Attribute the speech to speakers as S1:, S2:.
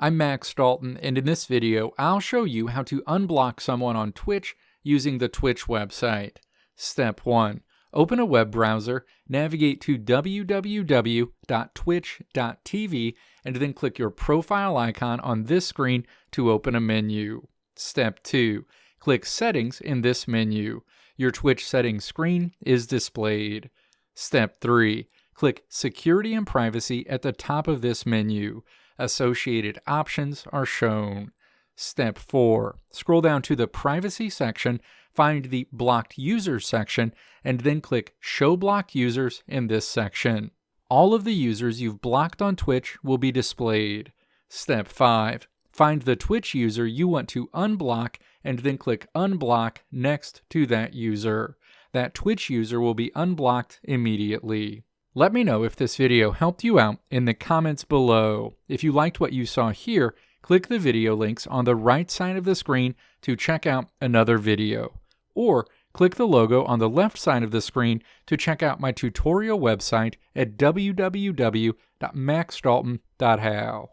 S1: I'm Max Dalton, and in this video, I'll show you how to unblock someone on Twitch using the Twitch website. Step 1. Open a web browser, navigate to www.twitch.tv, and then click your profile icon on this screen to open a menu. Step 2. Click Settings in this menu. Your Twitch settings screen is displayed. Step 3. Click Security and Privacy at the top of this menu. Associated options are shown. Step 4. Scroll down to the Privacy section, find the Blocked Users section, and then click Show Blocked Users in this section. All of the users you've blocked on Twitch will be displayed. Step 5. Find the Twitch user you want to unblock and then click Unblock next to that user. That Twitch user will be unblocked immediately. Let me know if this video helped you out in the comments below. If you liked what you saw here, click the video links on the right side of the screen to check out another video. Or click the logo on the left side of the screen to check out my tutorial website at www.maxdalton.how.